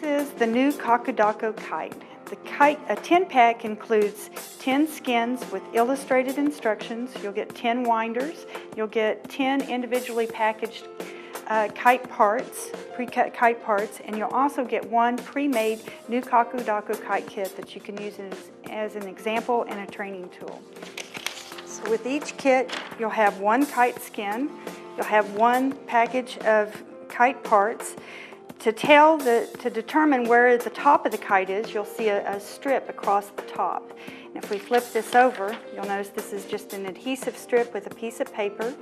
is the new Kakudako kite. The kite, a 10-pack includes 10 skins with illustrated instructions. You'll get 10 winders. You'll get 10 individually packaged kite parts, pre-cut kite parts, and you'll also get one pre-made new Kakudako Kite Kit that you can use as an example and a training tool. So with each kit, you'll have one kite skin. You'll have one package of kite parts. To determine where the top of the kite is, you'll see a strip across the top. And if we flip this over, you'll notice this is just an adhesive strip with a piece of paper.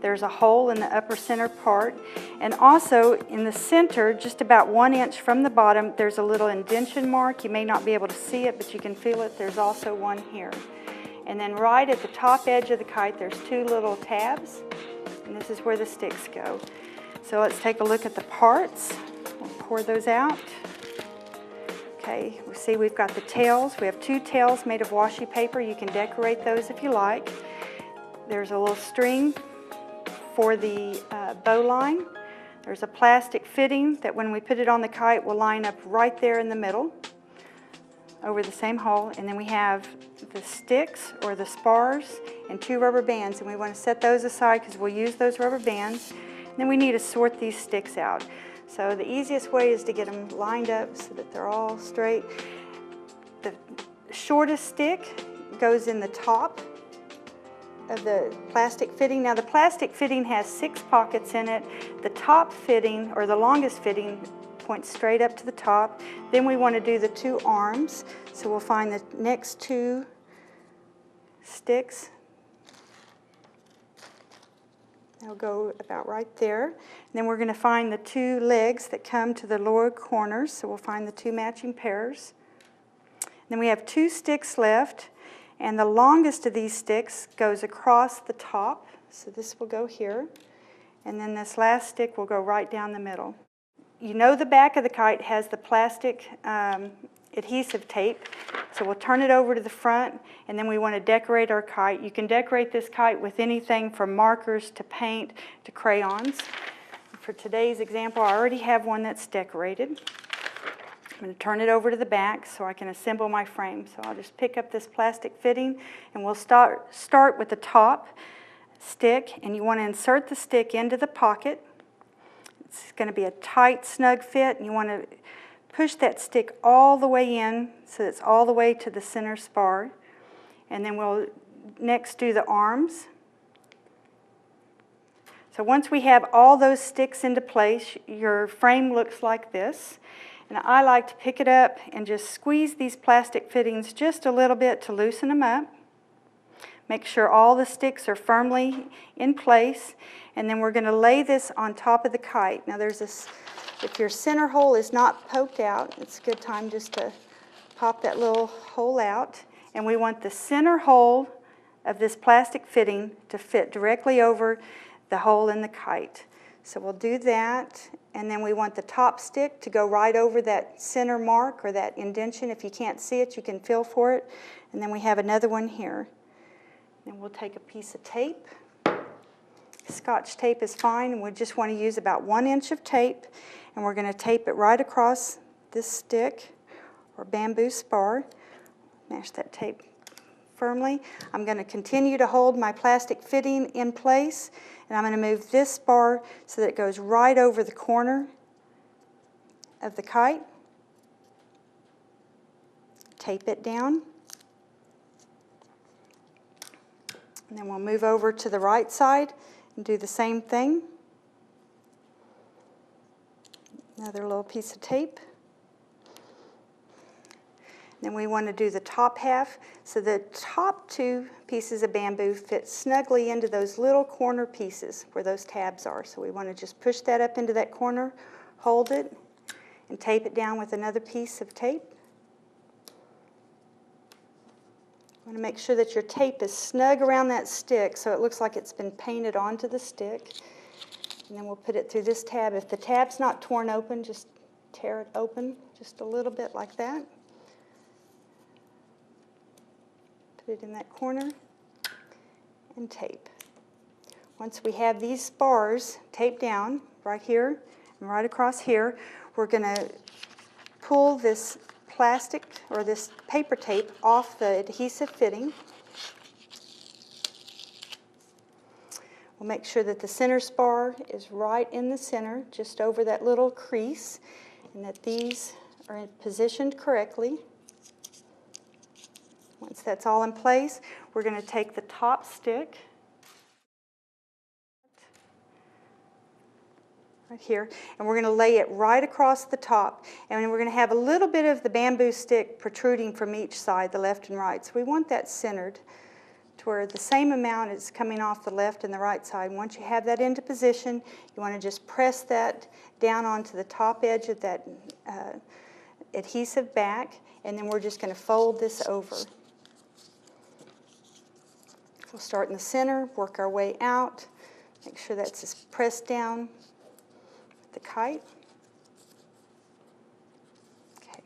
There's a hole in the upper center part. And also in the center, just about 1 inch from the bottom, there's a little indentation mark. You may not be able to see it, but you can feel it. There's also one here. And then right at the top edge of the kite, there's 2 little tabs. And this is where the sticks go. So let's take a look at the parts. We'll pour those out. Okay, we see we've got the tails. We have 2 tails made of washi paper. You can decorate those if you like. There's a little string for the bow line. There's a plastic fitting that when we put it on the kite will line up right there in the middle over the same hole. And then we have the sticks or the spars and 2 rubber bands, and we want to set those aside because we'll use those rubber bands. And then we need to sort these sticks out. So the easiest way is to get them lined up so that they're all straight. The shortest stick goes in the top of the plastic fitting. Now the plastic fitting has 6 pockets in it. The top fitting, or the longest fitting, points straight up to the top. Then we want to do the 2 arms. So we'll find the next 2 sticks. They'll go about right there. And then we're going to find the 2 legs that come to the lower corners. So we'll find the 2 matching pairs. And then we have 2 sticks left. And the longest of these sticks goes across the top. So this will go here. And then this last stick will go right down the middle. You know the back of the kite has the plastic adhesive tape. So we'll turn it over to the front, and then we want to decorate our kite. You can decorate this kite with anything from markers to paint to crayons. For today's example, I already have one that's decorated. I'm going to turn it over to the back so I can assemble my frame. So I'll just pick up this plastic fitting, and we'll start with the top stick, and you want to insert the stick into the pocket. It's going to be a tight, snug fit, and you want to push that stick all the way in so it's all the way to the center spar. And then we'll next do the arms. So once we have all those sticks into place, your frame looks like this. And I like to pick it up and just squeeze these plastic fittings just a little bit to loosen them up. Make sure all the sticks are firmly in place. And then we're going to lay this on top of the kite. Now there's this, if your center hole is not poked out, it's a good time just to pop that little hole out. And we want the center hole of this plastic fitting to fit directly over the hole in the kite. So we'll do that, and then we want the top stick to go right over that center mark or that indentation. If you can't see it, you can feel for it. And then we have another one here. And we'll take a piece of tape. Scotch tape is fine, and we just want to use about 1 inch of tape, and we're going to tape it right across this stick or bamboo spar. Mash that tape firmly. I'm going to continue to hold my plastic fitting in place, and I'm going to move this spar so that it goes right over the corner of the kite. Tape it down. And then we'll move over to the right side and do the same thing. Another little piece of tape. Then we want to do the top half. So the top 2 pieces of bamboo fit snugly into those little corner pieces where those tabs are. So we want to just push that up into that corner, hold it, and tape it down with another piece of tape. You want to make sure that your tape is snug around that stick so it looks like it's been painted onto the stick. And then we'll put it through this tab. If the tab's not torn open, just tear it open just a little bit like that. Put it in that corner and tape. Once we have these spars taped down right here and right across here, we're going to pull this plastic or this paper tape off the adhesive fitting. We'll make sure that the center spar is right in the center, just over that little crease, and that these are positioned correctly. Once that's all in place, we're going to take the top stick right here, and we're going to lay it right across the top, and we're going to have a little bit of the bamboo stick protruding from each side, the left and right. So we want that centered to where the same amount is coming off the left and the right side. And once you have that into position, you want to just press that down onto the top edge of that adhesive back, and then we're just going to fold this over. We'll start in the center, work our way out, make sure that's just pressed down the kite. Okay.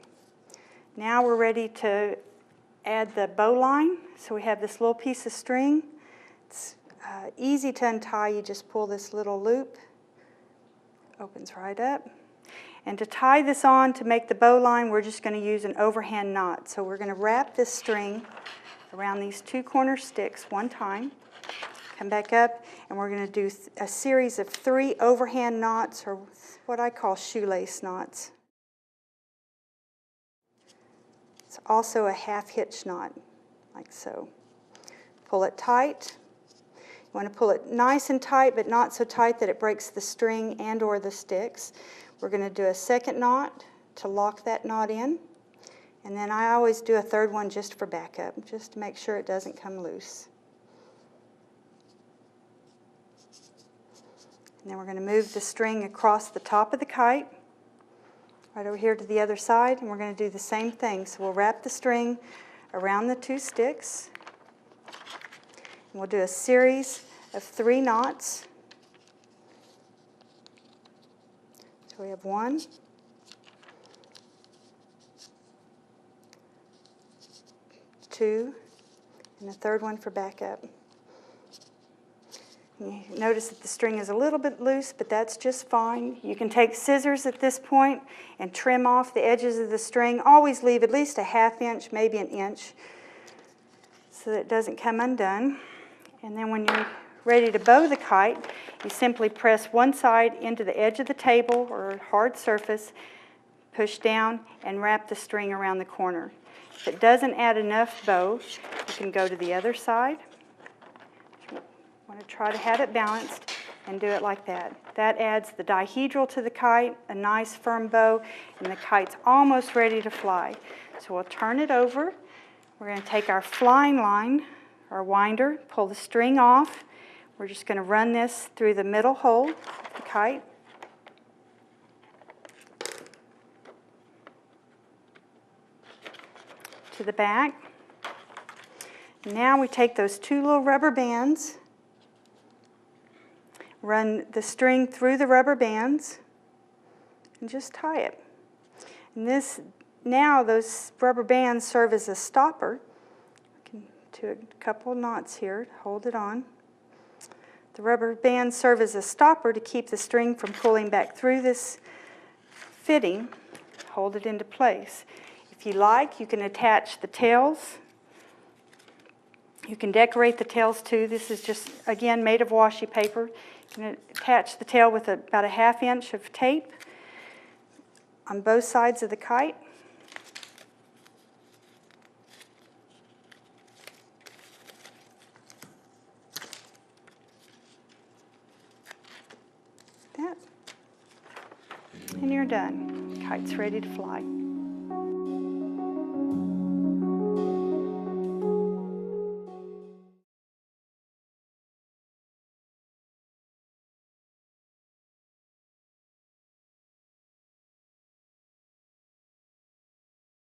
Now we're ready to add the bow line. So we have this little piece of string. It's easy to untie. You just pull this little loop, opens right up. And to tie this on to make the bow line, we're just going to use an overhand knot. So we're going to wrap this string around these two corner sticks one time, come back up, and we're going to do a series of 3 overhand knots, or what I call shoelace knots. It's also a half hitch knot, like so. Pull it tight. You want to pull it nice and tight, but not so tight that it breaks the string and or the sticks. We're going to do a second knot to lock that knot in. And then I always do a third one just for backup, just to make sure it doesn't come loose. And then we're going to move the string across the top of the kite, right over here to the other side, and we're going to do the same thing. So we'll wrap the string around the 2 sticks, and we'll do a series of 3 knots. So we have 1, 2, and a third one for backup. You notice that the string is a little bit loose, but that's just fine. You can take scissors at this point and trim off the edges of the string. Always leave at least a ½ inch, maybe an inch, so that it doesn't come undone. And then when you're ready to bow the kite, you simply press one side into the edge of the table or hard surface, push down, and wrap the string around the corner. If it doesn't add enough bow, you can go to the other side. You want to try to have it balanced and do it like that. That adds the dihedral to the kite, a nice firm bow, and the kite's almost ready to fly. So we'll turn it over. We're going to take our flying line, our winder, pull the string off. We're just going to run this through the middle hole of the kite. To the back. Now we take those 2 little rubber bands, run the string through the rubber bands, and just tie it. And now those rubber bands serve as a stopper. To a couple knots here to hold it on. The rubber bands serve as a stopper to keep the string from pulling back through this fitting, hold it into place. If you like, you can attach the tails. You can decorate the tails too. This is just, again, made of washi paper. You can attach the tail with about a ½ inch of tape on both sides of the kite. And you're done. Kite's ready to fly.